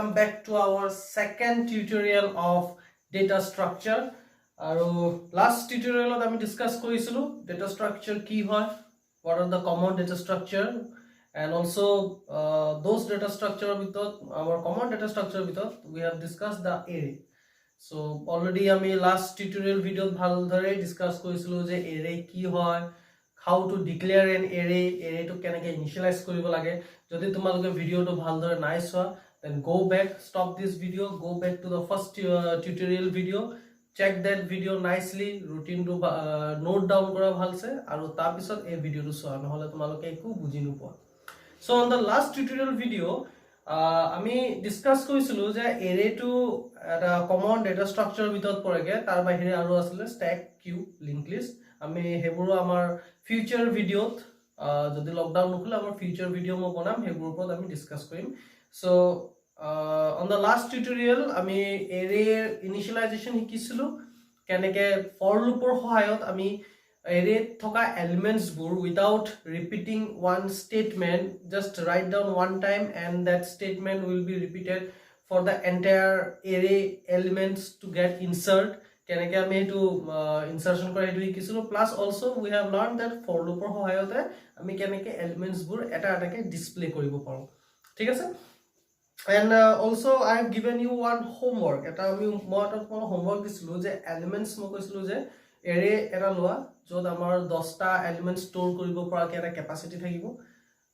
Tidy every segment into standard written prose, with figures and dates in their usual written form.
welcome back to our second tutorial of data structure. Last tutorial we discussed data structure key what are the common data structure, and also those data structure our common data structure we have discussed the array. So already last tutorial video discuss array key how to declare an array to initialize koribo lage. Jodi tumaloke video to bhaldore nai chua, then go back, stop this video, go back to the first tutorial video, check that video nicely, routine to note down kora bhalse aru tar pisot ei video to chua নহলে tumaloke eku buji nopoa. So on the last tutorial video আমি discuss কৰিছিলো যে array to এটা common data structure ভিতৰত পৰেগে, তাৰ বাহিৰে আৰু আছিল stack queue linked list. আমি হেবুৰো আমাৰ future videot যদি লকডাউন নখলে আমাৰ future video মই বনাম, হেবুৰ ওপৰত আমি discuss কৰিম. So on the last tutorial আমি array initialization শিকিছিলো, কেনেকে for loop ৰ সহায়ত আমি array thoka elements bur without repeating one statement, just write down one time and that statement will be repeated for the entire array elements to get insert. Keneke ame to insertion kora etu hikisilo, plus also we have learned that for loop or hohayote ami keneke elements bur eta eta ke display koribo paro. Thik ase? And also I have given you one homework. Eta ami moi eta homework disilo je elements mo koisilo je array eta loa jod amar 10 ta elements store koribo para ke eta capacity thakibo,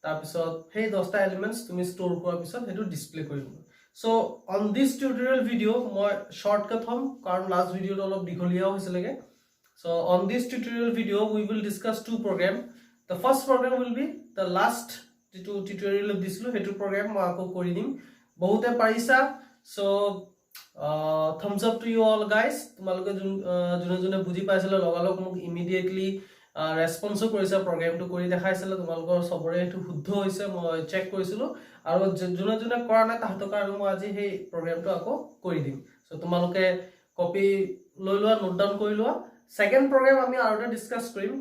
tar pisot hey 10 ta elements tumi store kora pisot hetu display koribo. So on this tutorial video moi shortcut hom karon last video to olop dikholia hoiselege. So on this tutorial video we will discuss two program. The first program will be the last tutorial of this hetu program moi ako kori dim, bahute parisa. So thumbs up to you all guys. Tumaloke june june buji paisile logalok muk immediately response korise program to kori dekhaisile, tumalokor sobore etu শুদ্ধ hoise moi check korisilo aru june june kora na tahto karon moi aji hey program to ako kori dim. So tumaloke copy loi loa, note down kori loa. Second program ami aru discuss korim,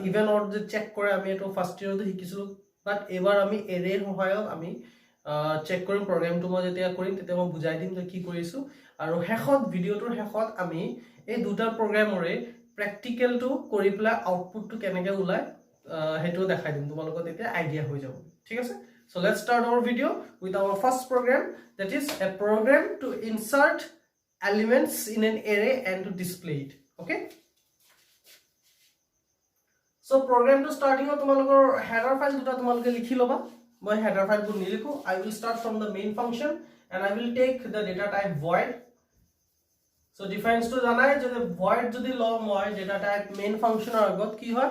even or je check kore ami etu first year to hikisilo, but ebar ami array hohayok ami check korim program to moi jetia korim tete moi bujai dim je ki korisu, aru hekhot video tor hekhot ami ei duta program ore practical to kori pla output to keneke ulai hetu dekhai dim, tumalokot eta idea hoi jabo. Thik ase? So let's start our video with our first program, that is a program to insert elements in an array and to display it. Okay? So program to starting of tumalokor header file duta tumaloke likhi loba. Moi header file bu nilikhu. I will start from the main function and I will take the data type void. So defines to janai je void jodi lo moi data type main function or agot ki hoy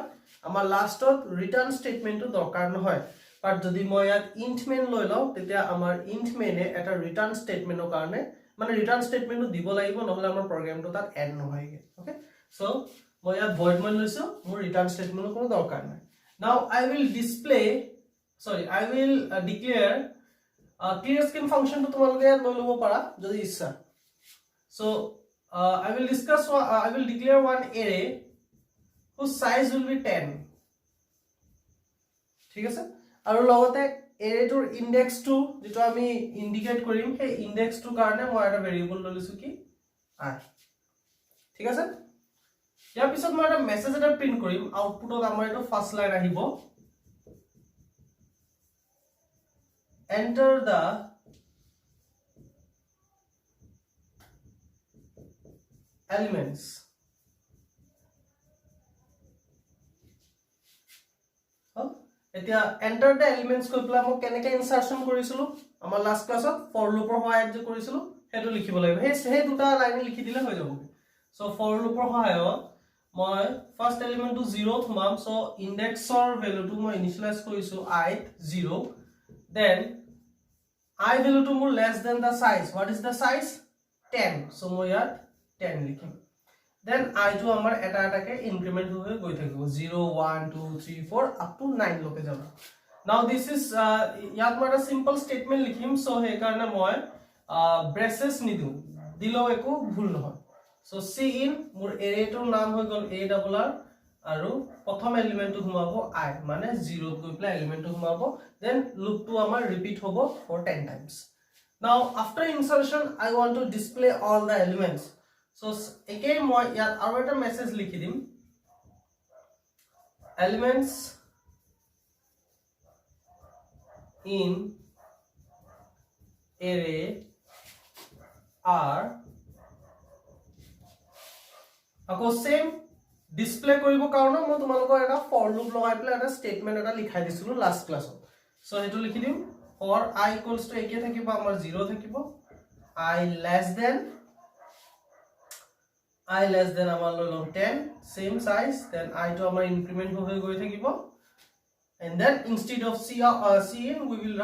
amar last ot return statement to dorkar nohoy, but jodi moi at int main loi law tetia amar int main e eta return statement o karone mane return statement to dibo lagibo, নহলে amar program to tat end nohoyge. Okay, so moi at void main loiso, mor return statement o kono dorkar nai. Now I will declare clear skin function to tumaloke loi lobo para jodi issa. So I will declare one array whose size will be 10. ঠিক আছে? আৰু লগতে array টোৰ index to যেটো আমি indicate কৰিম, সেই index to কাৰণে মই এটা ভেৰিয়েবল লৈছো কি r. ঠিক আছে? ইয়াৰ পিছত মই এটা মেছেজ এটা প্ৰিন্ট কৰিম, আউটপুটত আমাৰ এটা ফাৰ্স্ট লাইন আহিব, enter the elements. Etia enter the elements koi pla mo keneke insertion korisilo amar last class of for loop or hoyat je korisilo hetu likhibo lagibo, he duta line likhi dile hoy jabo. So for loop or hoyot moi first element to 0 thumam, so index or value to moi initialize korisu I 0, then I value to more less than the size. What is the size? 10. So moi at 10 likhim. Then I to amar eta eta ke increment hoye goi thakibo 0 1 2 3 4 up to 9 loke jaba. Now this is yat moi eta simple statement likhim, so he karone moi braces nidu dilo eko bhul nohoy. So see in mor array tor naam hoy gol a double r aru prothom element to humabo I mane 0 goi pla element to humabo, then loop to amar repeat hobo for 10 times. Now after insertion I want to display all the elements. So again moi yat aru eta message likhi dim, elements in array are আকৌ same display কৰিব কাৰণে মই তোমালোকৰ এটা for loop লগাই পেলাই এটা statement এটা লিখাই দিছিলো last class. So হেতু লিখি দিম for I equals to একে থাকিব আমাৰ 0 থাকিব, I less than আমাৰ লৈ লম 10 same size, then I to আমাৰ increment হৈ গৈ থাকিব, and then instead of cin we will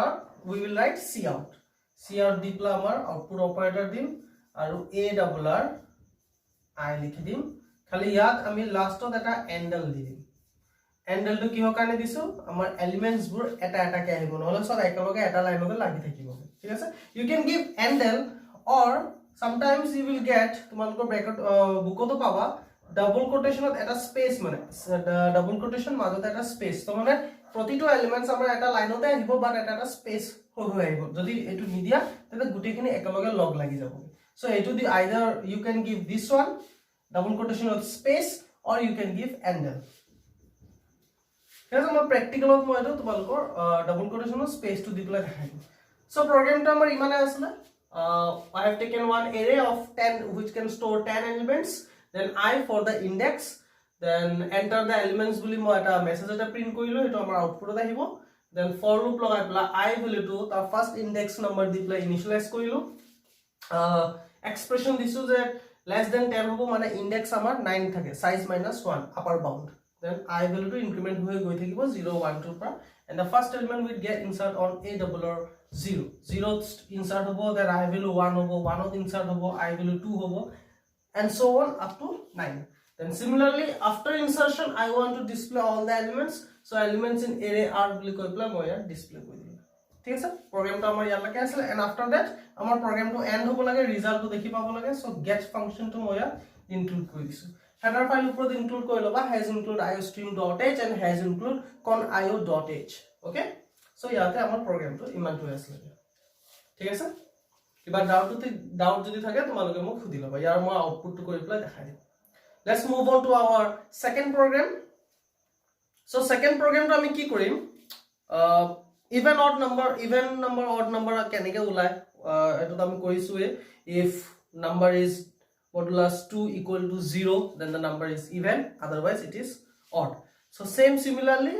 write cout দি পেলাই আমাৰ output operator দিম আৰু a double r I লিখি দিম, খালি ইয়াত আমি লাষ্টত এটা এন্ডেল দি দিম। এন্ডেলটো কিহৰ কাৰণে দিছো, আমাৰ এলিমেন্টস বোৰ এটা এটা কে আহিব, নহলে সব একেলগে এটা লাইনতে লাগি থাকিব, ঠিক আছে। you can give এন্ডেল or sometimes you will get তোমালোকৰ ব্ৰেকেট বুকতো পাবা ডাবল কোটেশনত এটা স্পেস, মানে ডাবল কোটেশন মাজতে এটা স্পেস, তো মানে প্ৰতিটো এলিমেন্টস আমাৰ এটা লাইনতে আহিব বাট এটা এটা স্পেস হৈ আহিব, যদি এটো নিদিয়া তেতে গুটেখিনি একেলগে লগ লাগি যাব। So etu di either you can give this one double quotation of space or you can give endel. Here's my practical of moi etu tumalokor double quotation of space to dipla dekhai. So program ta amar imane asle, I have taken one array of 10 which can store 10 elements, then I for the index, then enter the elements boli moi eta message eta print korilo, etu amar output ta ahibo, then for loop logai pela I value to ta first index number dipla initialize korilo, expression disu je less than 10 hobo mane index amar 9 thake, size minus 1 upper bound, then I value to increment hoye goi thakibo 0 1 2 pa, and the first element will get insert on a double or 0 insert hobo, then I value 1 hobo, 1 insert hobo, I value 2 hobo, and so on up to 9. Then similarly after insertion I want to display all the elements, so elements in array are boli koi pela moi display koi dilu, ঠিক আছে। প্রোগ্রামটো আমাৰ ইয়ালৈকে আছিল, and after that আমাৰ প্ৰোগ্ৰামটো and হ'ব লাগে, ৰিজাল্টটো দেখি পাব লাগে, so get ফাংচনটো মই ইয়াত ইনক্লুড কৰি দিছো। হেডাৰ ফাইল ওপৰত ইনক্লুড কৰি লবা has include iostream.h and has include conio.h, okay. so ইয়াতে আমাৰ প্ৰোগ্ৰামটো ইমানটো আছিল, ঠিক আছে। কিবা ডাউট যদি থাকে তোমালোকে মোক সুধি লবা, ইয়াৰ মই আউটপুটটো কৰি পেলাই দেখাই দিম। let's move on to our second program. so second programটো আমি কি কৰিম, even number odd number কেনেকে ওলাই এটো আমি কৰিছো, if number is modulus 2 equal to 0 then the number is even, otherwise it is odd. so same similarly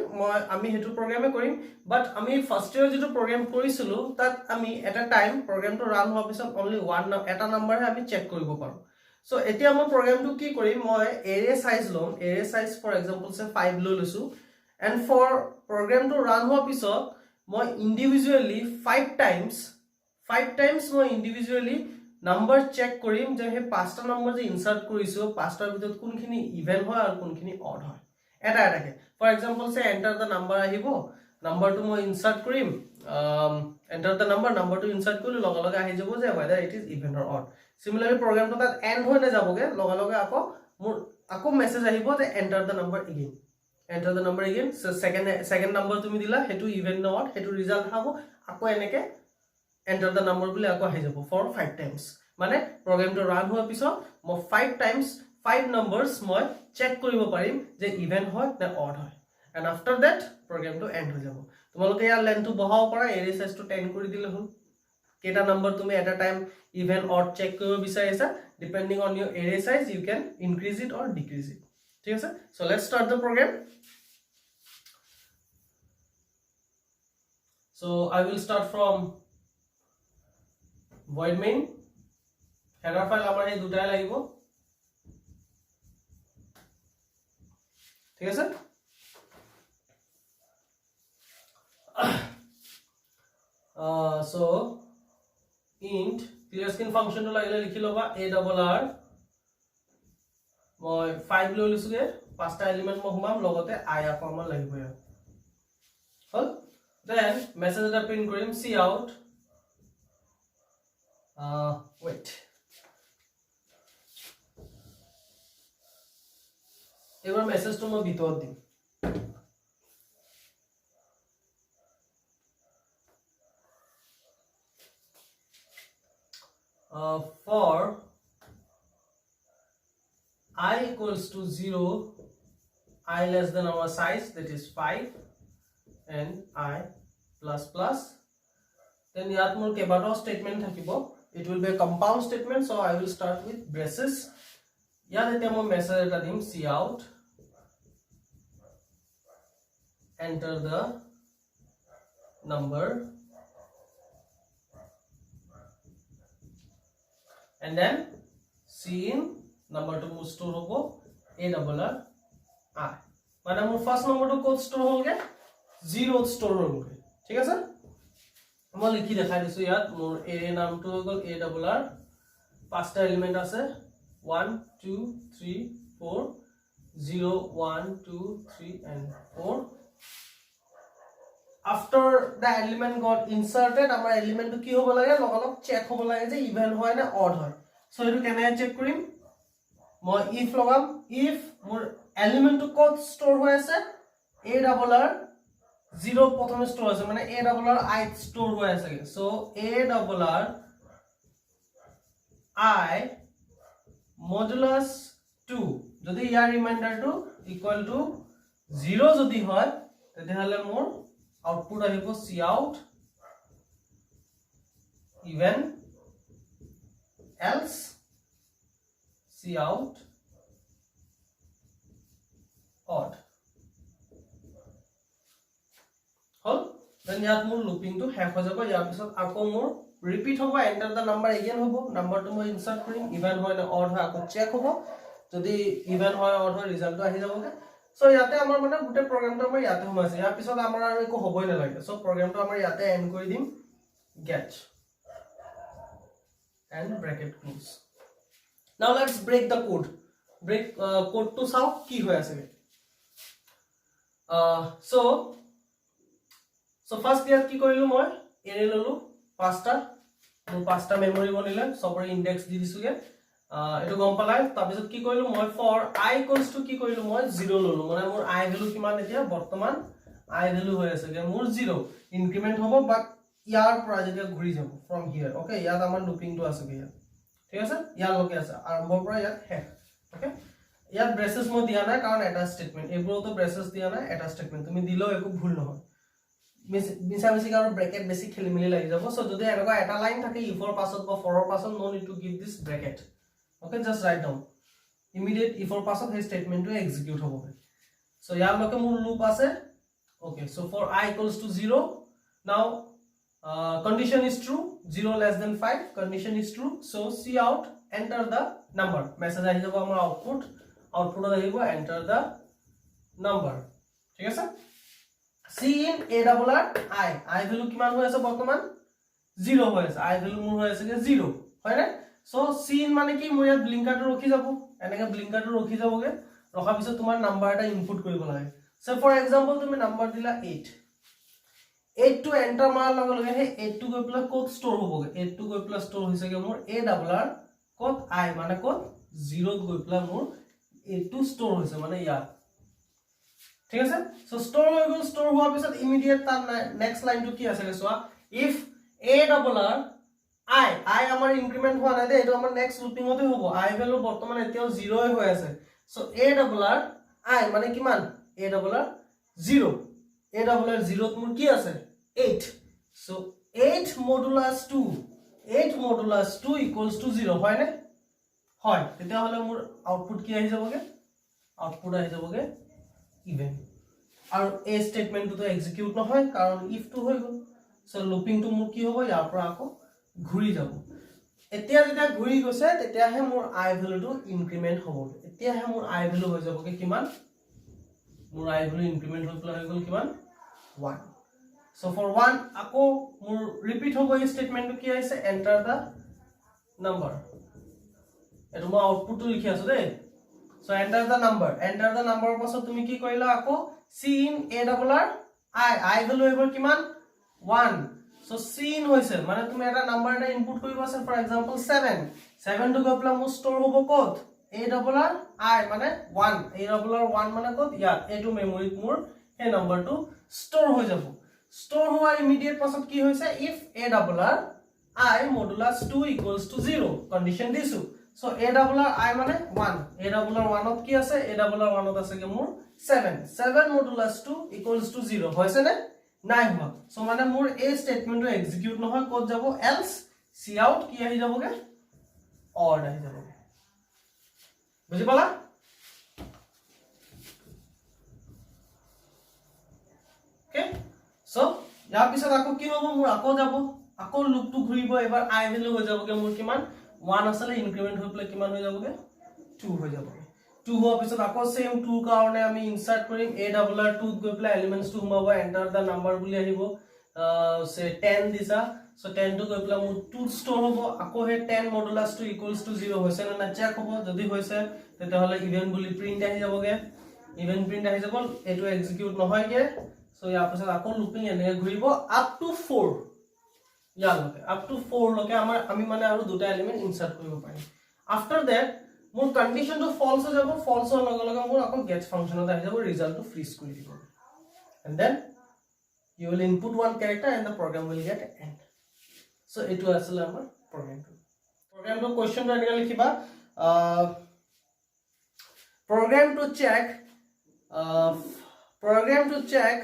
আমি হেতু প্ৰগ্ৰামে কৰিম, but আমি ফাৰ্স্ট ইয়াৰ যেটো প্ৰগ্ৰাম কৰিছিলো তাত আমি এটা টাইম প্ৰগ্ৰামটো ৰান হোৱাৰ পিছত only one এটা নম্বৰ হে আমি চেক কৰিব পাৰো। so এতিয়া মই প্ৰগ্ৰামটো কি কৰিম, মই array size লম, array size for example say 5 লৈ লৈছো, and for প্ৰগ্ৰামটো ৰান হোৱাৰ পিছত মই individually 5 times মই individually number check কৰিম যে হে পাঁচটা নম্বৰ যে ইনসাৰ্ট কৰিছো পাঁচটাৰ ভিতৰত কোনখিনি ইভেন হয় আৰু কোনখিনি অড হয় এটা এটাকে। for example say enter the number আহিব, numberটো মই ইনসার্ট কৰিম, enter the numberটো ইনসাৰ্ট কৰিলে লগে লগে আহি যাব যে whether it is even or odd। similarly প্ৰগ্ৰামটো তাত এন্ড হৈ না যাবগে, লগে লগে আকৌ মেসেজ আহিব যে enter the number again, so second number তুমি দিলা হেতু ইভেন না অড, হেতু ৰিজাল্ট হ'ব আকৌ এনেকে enter the number বুলি আকৌ আহি যাব for 5 times, মানে প্ৰগ্ৰামটো ৰান হোৱাৰ পিছত মই 5 times 5 numbers মই চেক কৰিব পাৰিম যে ইভেন হয় নে অড হয়, and after that প্ৰগ্ৰামটো এন্ড হৈ যাব। তোমালোকে ইয়াৰ লেন্থটো বঢ়াব পাৰা, এৰে সাইজটো 10 কৰি দিলে হ'ল, কেটা নম্বৰ তুমি এট আ টাইম ইভেন অড চেক কৰিব বিচাৰিছা, depending on your array size you can increase it or decrease it, ঠিক আছে। so let's start the program. so I will start from void main, header file আমাৰ এই দুটাই লাগিব, ঠিক আছে। so int clear skin function টো লাগিলে লিখি লবা a double r, মই 5 লৈ লৈছোগে, পাঁচটা এলিমেন্ট মই ঘুমাম, লগতে i আকৌ আমাৰ লাগিব ইয়াত হল। then message এটা প্ৰিন্ট কৰিম cout, wait, এবাৰ মেসেজটো মই ভিতৰত দিম, for I equals to 0, I less than our size, that is 5, and I plus plus. Then yat mur kebato statement thakibo. It will be a compound statement, so I will start with braces. Yat eta moi message eta dim cout, enter the number, and then Cin number to move store hobo a double r I. মানে মোৰ first নম্বৰটো code store হ'লগে 0 store হ'লগে ঠিক আছে মই লিখি দেখাই দিছো ইয়াত মোৰ a নামটো হৈ গল a double r পাঁচটা এলিমেন্ট আছে 1 2 3 4 0 1 2 3 and 4 after the element got inserted আমাৰ এলিমেন্টটো কি হ'ব লাগে লগলগ চেক হ'ব লাগে যে ইভেন হয় না অড হয় সো এটো কেনে চেক কৰিম মই if লগাম if মোৰ এলিমেন্ট টু কোড স্টোৰ হৈ আছে a double r 0 প্ৰথমে স্টোৰ আছে মানে a double r I store হৈ আছে so a double r I modulus 2 যদি ইয়াৰ ৰিমাইন্ডাৰটো ইকুৱেল টু 0 যদি হয় তেতিয়াহলে মোৰ আউটপুট আহিব cout even else cout odd হল দেন ইয়াত মোৰ লুপিংটো শেষ হৈ যাব ইয়াৰ পিছত আকৌ মোৰ ৰিপিট হ'ব এন্টাৰ দা নাম্বাৰ এগেইন হ'ব নাম্বাৰটো মই ইনসাৰ্ট কৰিম ইভেন হয় না অড হয় আকৌ চেক হ'ব যদি ইভেন হয় অড হয় ৰিজাল্টটো আহি যাবগে সো ইয়াতে আমাৰ মানে গুটে প্ৰগ্ৰামটো আমাৰ ইয়াতে সোমাইছে ইয়াৰ পিছত আমাৰ আৰু একো হ'বই নালাগে সো প্ৰগ্ৰামটো আমাৰ ইয়াতে এন্ড কৰি দিম get and bracket close now let's break the code break code to চাও কি হৈ আছে so first ইয়াত কি কৰিলো মই এৰে ললো পাঁচটা মোৰ পাঁচটা মেমৰি বনিলে সবৰে ইনডেক্স দি দিছোগে এটো গম পালাই তাৰপিছত কি কৰিলো মই for I equals to কি কৰিলো মই 0 ললো মানে মোৰ I ভ্যালু কিমান এতিয়া বৰ্তমান I ভ্যালু হৈ আছে যে মোৰ 0 ইনক্ৰিমেন্ট হ'ব বাট ইয়াৰ পৰা যেতিয়া ঘুৰি যাব from here ওকে ইয়াত আমাৰ লুপিংটো আছে ইয়াত ঠিক আছে ইয়াৰ লকে আছে আৰম্ভৰ পৰা ইয়াত হে ওকে ইয়াত ব্ৰেসেস মই দিয়া নাই কাৰণ এটা স্টেটমেন্ট এবোৰতো ব্ৰেসেস দিয়া নাই এটা স্টেটমেন্ট তুমি দিলেও একো ভুল নহয় মিছা কাৰো ব্ৰেকেট বেছি খেলি মিলি লাগি যাব সো যদি এনেকুৱা এটা লাইন থাকে if ৰ পাছত বা for ৰ পাছত no need to give this bracket okay just write down immediate if ৰ পাছত এই স্টেটমেন্টটো এক্সিকিউট হ'ব সো ইয়াৰ লকে মোৰ লুপ আছে okay so for I equals to 0 now condition is true 0 less than 5 condition is true so cout enter the number message আহি যাব আমাৰ output আহিব enter the number ঠিক আছে Cin a double r I value কিমান হৈ আছে বৰ্তমান 0 হৈ আছে I ভ্যালু মোৰ হৈ আছে 0 হয় না সো Cin মানে কি মোৰ ইয়াত ব্লিংকাৰটো ৰখি যাব এনেকা ব্লিংকাৰটো ৰখি যাবগে ৰখাৰ পিছত তোমাৰ নাম্বাৰ এটা ইনপুট কৰিব লাগে সো ফৰ এক্সাম্পল তুমি নাম্বাৰ দিলা 8 to enter মাৰ লগে লগে হে 8 to গৈ প্লাস কোড স্টোৰ হ'বগে 8 to গৈ প্লাস স্টোৰ হৈছেগে মোৰ a double r code I মানে কোড 0 গৈ প্লাস মোৰ 8 to স্টোৰ হৈছে মানে ইয়াত ঠিক আছে সো স্টোৰ হৈ গল স্টোৰ হোৱাৰ পিছত ইমিডিয়েট তাৰ নেক্সট লাইনটো কি আছে চোৱা if a double r I আমাৰ ইনক্ৰিমেন্ট হোৱা নাই দে এটো আমাৰ নেক্সট লুপিংতে হ'ব I ভ্যালু বৰ্তমান এতিয়াও 0 হৈ আছে so a double r I মানে কিমান a double r 0 a double r 0 ত মোৰ কি আছে 8 so 8 modulus 2 equals to 0 হয় না হয় তেতিয়া হলে মোৰ আউটপুট কি আহি যাবগে আউটপুট আহি যাবগে even আৰু এই স্টেটমেন্টটো তো এক্সিকিউট নহয় কাৰণ if টো হৈ গল সো লুপিংটো মোৰ কি হ'ব ইয়াৰ পৰা আকৌ ঘুৰি যাব এতিয়া যেতিয়া ঘুৰি গৈছে তেতিয়াহে মোৰ I ভ্যালুটো ইনক্ৰিমেন্ট হ'ব এতিয়াহে মোৰ I ভ্যালু হৈ যাবগে কিমান মোৰ I ভ্যালু ইনক্ৰিমেন্ট হৈ গল কিমান 1 so for 1 আকৌ মোৰ ৰিপিট হ'ব এই স্টেটমেন্টটো কি আছে enter the number এটো মই আউটপুটটো লিখি আছো দেই so enter the number পাছত তুমি কি কৰিলা আকৌ Cin a double r I value হ'ব কিমান 1 so Cin হৈছে মানে তুমি এটা নাম্বাৰ এটা ইনপুট কৰিব আছে ফৰ এক্সাম্পল 7 to গৈ প্লা মোৰ স্টোৰ হ'ব ক'ত a double r I মানে 1 a double r 1 মানে ক'ত ইয়াত এটো মেমৰিত মোৰ এই নাম্বাৰটো স্টোৰ হৈ যাব স্টোৰ হোৱা ইমিডিয়েট পাছত কি হৈছে if a double r I modulus 2 equals to 0 condition disu. So a double r I mane 1, a double r 1 ot ki ase, a double r 1 ot ase ke mur 7 modulus 2 equals to 0 hoise ne nai hoa. So mane mur a statement to execute no hoy kot jabo, else c out ki ahi jabo ge odd ahi jabo. বুজি পালা? Okay, so ইয়াৰ পিছত আকৌ কি হ'ব, মোৰ আকৌ যাব, আকৌ লুপটো ঘূৰিব, এবাৰ i ভ্যালু হৈ যাবগে মোৰ কিমান 1 আসলে ইনক্ৰিমেন্ট হৈ পেলাই কিমান হৈ যাবগে 2 হৈ যাবগে। 2 হোৱাৰ পিছত আকৌ সেম 2 কাৰণে আমি ইনসাৰ্ট কৰিম, a ডাবল r 2 গৈ পেলাই এলিমেন্টস টো সোমাব, এন্টাৰ দা নাম্বাৰ বুলি আহিব, সে 10 দিছা, সো 10 টো গৈ পেলাই মোৰ 2 ষ্টৰ হ'ব, আকৌ হে 10 মডুলাস 2 ইকুৱেলস টু 0 হৈছে না চেক হ'ব, যদি হৈছে তেতিয়াহলে ইভেন বুলি প্ৰিন্ট আহি যাবগে, ইভেন প্ৰিন্ট আহি যাব, এটো এক্সিকিউট নহয়গে। সো ইয়াৰ পিছত আকৌ লুপিং এনেকে ঘূৰিব আপ টু 4, ইয়ালৈকে আপ টু 4 লকে আমি মানে আৰু দুটা এলিমেন্ট ইনসাৰ্ট কৰিব পাৰিম। আফটাৰ দ্যাট মোৰ কন্ডিশন টো ফলস হৈ যাব, ফলস হোৱাৰ লগে লগে মোৰ আকৌ গেট ফাংচনত আহি যাব, ৰিজাল্টটো ফ্ৰিজ কৰি দিব, and then you will input one character and the program will get end. So etu asile amar program to question to enaka likhiba, program to check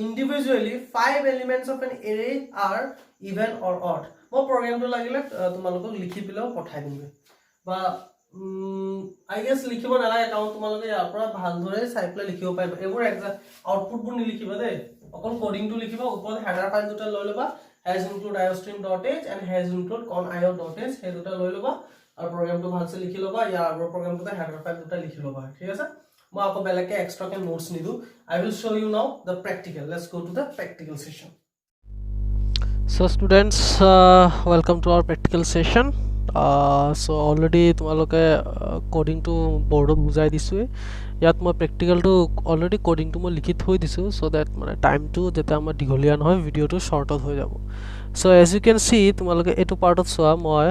individually 5 elements of an array are even or odd. Mo program to lagile tumalok likhi pilao pothai dimbe ba I guess likhibo nalage kaun tumaloke yar pora bhal dhore sai pla likhibo paiba, ebor exact output bur ni likhiba de, okol coding to likhiba, upor header file duta loi loba, has include iostream.h and has include con.io.h he duta loi loba, ar program to bhal se likhi loba, yar program to header file duta likhi loba, thik ase মই আকৌ বেলেগে extra কে notes নিদু। I will show you now the practical. Let's go to the practical session. So students, welcome to our practical session. So already তোমালোকে coding to board ত বুজাই দিছো, ইয়াত মই practical to already coding to মই লিখি থৈ দিছো, so that মানে টাইম টো যেটা আমাৰ দীঘলীয়া নহয়, ভিডিওটো শৰ্টত হৈ যাব। So as you can see তোমালোকে এটো পাৰ্টত চোৱা, মই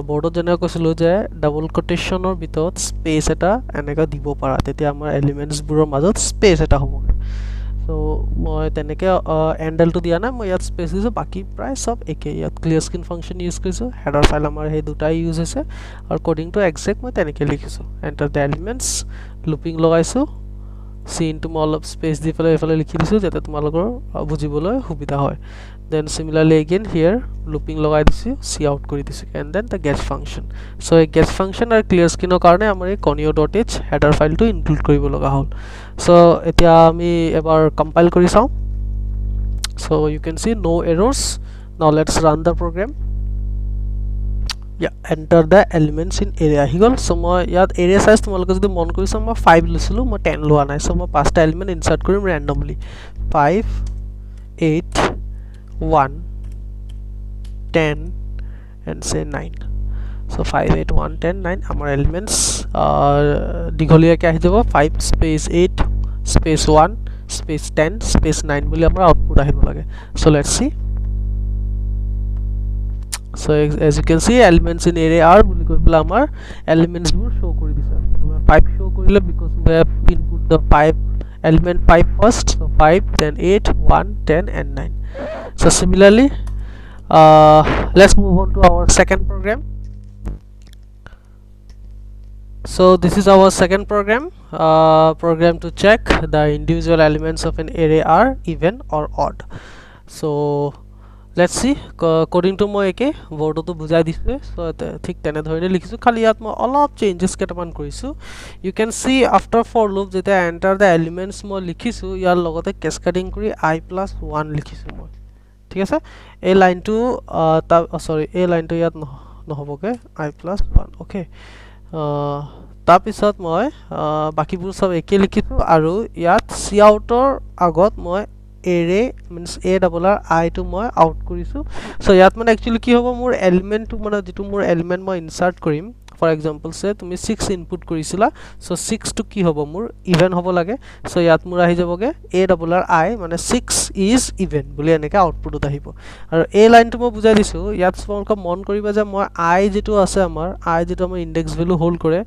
boardত যেনে কৈছিলো যে ডাবল কোটেশনৰ ভিতৰত স্পেস এটা এনেকা দিব পাৰা, তেতিয়া আমাৰ এলিমেন্টস বোৰৰ মাজত স্পেস এটা হ'বগে। সো মই তেনেকে এন্ডেলটো দিয়া নাই, মই ইয়াত স্পেস দিছো, বাকি প্ৰায় সব একে। ইয়াত ক্লিয়াৰ স্ক্ৰিন ফাংচন ইউজ কৰিছো, হেডাৰ ফাইল আমাৰ হে দুটা ইউজ হৈছে, আৰু কোডিং টো এক্সাক্ট মই তেনেকে লিখিছো, এন্টাৰ দ্য এলিমেন্টস, লুপিং লগাইছো, সিন টু মই অলপ স্পেস দি পেলাই এফালে লিখি দিছো যাতে তোমালোকৰ বুজিবলৈ সুবিধা হয়। Then similarly again here looping logai disu, c out kori disu, and then the get function. So a get function ar clear screen or karone amar ei conio.h header file to include koribo loga hol. So etia ami ebar compile kori sao. So you can see no errors. Now let's run the program. Yeah, enter the elements in area higol. So moi yat area size tumaloke jodi mon koriso moi 5 losilu, moi 10 loa nai, so moi 5 ta element insert korim randomly, 5 8 1 10 and say 9. So 5 8 1 10 9 amar elements digoliya ke ahi jabo, 5 space 8 space 1 space 10 space 9 boli amar output ahibo lage. So let's see. So as you can see elements in array are boli koi pela amar elements bur show kori dise, 5 show korile because we have input the 5 element 5 first, so 5 then 8 1 10 and 9. So similarly let's move on to our second program. So this is our second program, program to check the individual elements of an array are even or odd. So let's see, coding to moi eke board to bujai disu, so thik tene dhorine likhisu, khali yat moi olop changes ketaman korisu. You can see after for loop jeta enter the elements moi likhisu, yar logote cascading kori I plus 1 likhisu moi, ঠিক আছে। এই লাইনটো সৰি এই লাইনটো ইয়াত নহবগে, I plus 1, okay. তাৰ পিছত মই বাকিবোৰ সব একে লিখিছো, আৰু ইয়াত c আউটৰ আগত মই array means a double r I to মই আউট কৰিছো। সো ইয়াত মানে একচুয়ালি কি হ'ব, মোৰ এলিমেন্ট টো মানে যেটো মোৰ এলিমেন্ট মই ইনসাৰ্ট কৰিম, for example say তুমি 6 input কৰিছিলা, so 6 to কি হ'ব মোৰ even হ'ব লাগে, so ইয়াত মোৰ আহি যাবগে a double r I মানে 6 is even বুলি এনেকা আউটপুটত আহিব। আৰু এই লাইনটো মই বুজাই দিছো, ইয়াত তোমালোকে মন কৰিবা যে মই I যেটো আছে আমাৰ I যেটো আমাৰ ইনডেক্স ভ্যালু হোল্ড কৰে,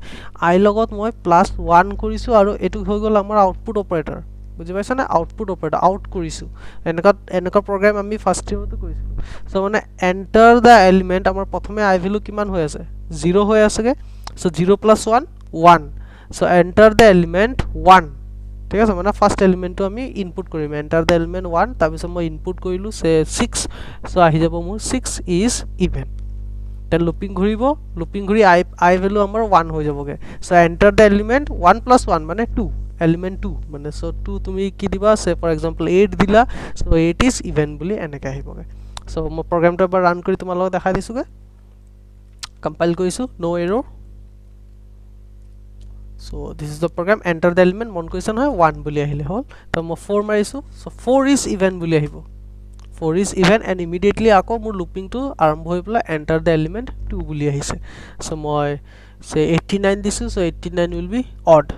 I লগত মই +1 কৰিছো, আৰু এটো হৈ গল আমাৰ আউটপুট অপাৰেটৰ, বুজি পাইছা না আউটপুট অপাৰেটৰ আউট কৰিছো এনেকা প্ৰগ্ৰাম আমি ফাৰ্ষ্ট ইয়াৰতে কৰিছিলো সো মানে এন্টাৰ দা এলিমেন্ট আমাৰ প্ৰথমে আই ভ্যালু কিমান হৈ আছে 0 হৈ আছেগে সো 0 + 1 1 সো এন্টাৰ দা এলিমেন্ট 1 ঠিক আছে মানে ফাৰ্স্ট এলিমেন্টটো আমি ইনপুট কৰিম এন্টাৰ দা এলিমেন্ট 1 তাৰ পিছত মই ইনপুট কৰিলো সে 6 সো আহি যাব মোৰ 6 ইজ ইভেন then looping ঘুৰি i value আমাৰ 1 হৈ যাবগে so enter the element 1 + 1 মানে 2 element 2 মানে so 2 তুমি কি দিবা say for example 8 দিলা so 8 is even বুলি এনেকা আহিবগে so মই প্ৰগ্ৰামটো এবাৰ ৰান কৰি তোমালোকক দেখাই দিছোগে কম্পাইল কৰিছো no error so this is the program enter the element মন কৰিছা নহয় 1 বুলি আহিলে হল তো মই 4 মাৰিছো so 4 is even বুলি আহিব 4 is even and immediately আকৌ মোৰ looping to আৰম্ভ হৈ পলা enter the element 2 বুলি আহিছে so মই say 89 দিছো so 89 will be odd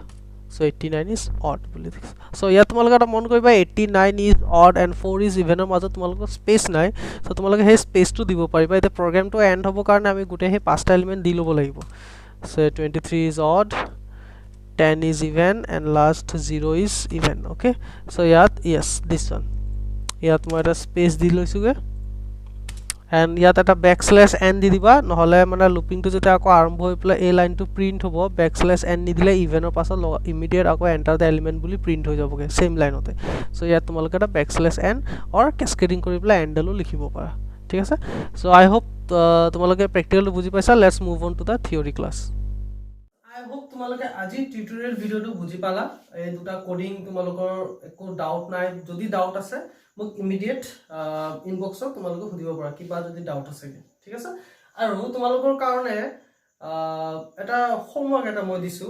so 89 is odd বুলি দিছো so ইয়াত তোমালোকে এটা মন কৰিবা 89 is odd and 4 is even ৰ মাজত তোমালোকৰ স্পেচ নাই so তোমালোকে সেই স্পেচটো দিব পাৰিবা এটা প্ৰগ্ৰামটো এন্ড হ'ব কাৰণে আমি গুটে সেই পাঁচটা এলিমেন্ট দি লব লাগিব so 23 is odd 10 is even and last 0 is even okay so ইয়াত yes this one ইয়াত মই এটা স্পেস দি লৈছোগে and ইয়াত এটা ব্যাকস্ল্যাশ n দি দিবা নহলে মানে লুপিংটো যেতে আকৌ আৰম্ভ হৈ পলে এই লাইনটো প্ৰিন্ট হ'ব ব্যাকস্ল্যাশ n নিদিলে ইভেনৰ পাছত ইমিডিয়েট আকৌ এন্টাৰ দা এলিমেন্ট বুলি প্ৰিন্ট হৈ যাবগে সেম লাইনতে সো ইয়াত তোমালোকে এটা ব্যাকস্ল্যাশ n অৰ ক্যাসকেডিং কৰি পলে এন্ডালো লিখিব পাৰা ঠিক আছে সো আই হোপ তোমালোকে প্ৰ্যাকটিক্যালটো বুজি পাইছা let's move on to the theory class I hope তোমালোকে আজি টিউটোৰিয়েল ভিডিওটো বুজি পালা এই দুটা কোডিং তোমালোকৰ একো ডাউট নাই যদি ডাউট আছে মোক ইমিডিয়েট ইনবক্সত তোমালোকে সুধিব পাৰা কিবা যদি ডাউট আছে ঠিক আছে আৰু তোমালোকৰ কাৰণে এটা হোমৱৰ্ক এটা মই দিছো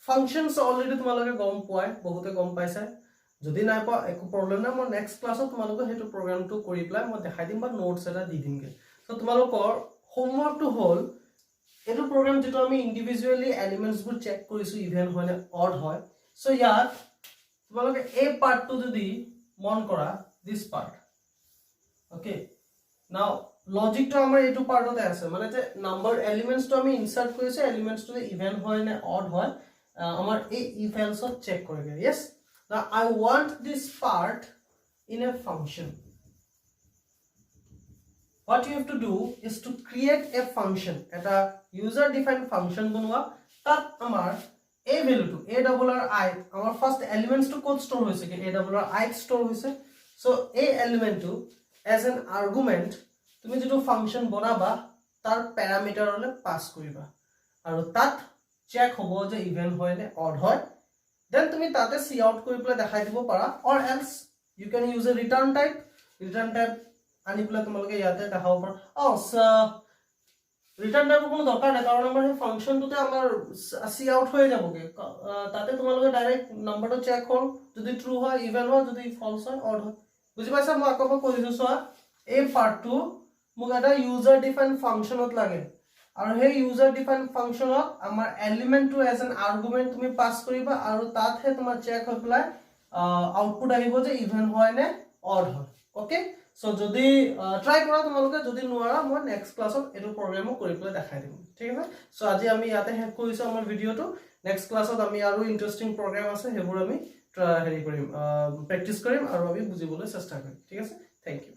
ফাংশনস অলৰেডি তোমালোকে গম পোৱাই বহুতে গম পাইছে যদি নাই পা একো প্ৰবলেম নাই মই নেক্সট ক্লাছত তোমালোকে হেতু প্ৰগ্ৰামটো কৰি প্লাই মই দেখাই দিম বা নোটছ এটা দি দিমগে সো তোমালোকৰ হোমৱৰ্কটো হ'ল এটো প্ৰগ্ৰাম যেটো আমি ইন্ডিভিজুয়ালি এলিমেন্টস বোৰ চেক কৰিছো ইভেন হয় নে অড হয় সো ইয়াত তোমালোকে এই পাৰ্টটো যদি মন কৰা this part okay now logic to amar etu part ote ase mane je number elements to ami insert korise elements to even hoy na odd hoy amar ei if else check korebe yes now I want this part in a function what you have to do is to create a function eta user defined function banwa tat amar a value to a double r I amar first elements to code store hoise ke a double r I store hoise so a element to as an argument তুমি যেটো function বনাবা তার parameter হলে pass করিবা আৰু তাত check হ'ব যে ইভেন হয় নে অড হয় দেন তুমি তাতে সি আউট কৰি প্লে দেখাই দিব পাৰা or else you can use a return type আনি প্লে তোমালোকে ইয়াতে দেখাব পাৰা ৰিটাৰ্ণ টাইপৰ কোনো দৰকাৰ নাই কাৰণ আমাৰ এই ফাংশনটোতে আমাৰ সি আউট হৈ যাবগে তাতে তোমালোকে ডাইৰেক্ট নাম্বাৰটো চেক হ'ল যদি ট্ৰু হয় ইভেন হয় যদি ফলস হয় অড হয় বুজি পাইছা মই আকৌ কৈ দিছো সোৱা এই পাৰ্টটো মোক এটা ইউজাৰ ডিফাইন ফাংশনত লাগে আৰু সেই ইউজাৰ ডিফাইন ফাংশনত আমাৰ এলিমেন্টটো এজ এন আৰ্গুমেন্ট তুমি পাস কৰিবা আৰু তাতহে তোমাৰ চেক হৈ প্লাই আউটপুট আহিব যে ইভেন হয় নে অড হয় ওকে সো যদি ট্রাই কৰা তোমালোকে যদি নোৱাৰা মই নেক্সট ক্লাছত এটো প্ৰগ্ৰামো কৰি প্লাই দেখাই দিম ঠিক আছে সো আজি আমি ইয়াতে শেষ কৰিছো আমাৰ ভিডিওটো নেক্সট ক্লাছত আমি আৰু ইন্টাৰেষ্টিং প্ৰগ্ৰাম আছে হেবোৰ আমি হেৰি কৰিম প্ৰ্যাকটিস কৰিম আৰু আমি বুজিবলৈ চেষ্টা কৰিম ঠিক আছে থ্যাংক ইউ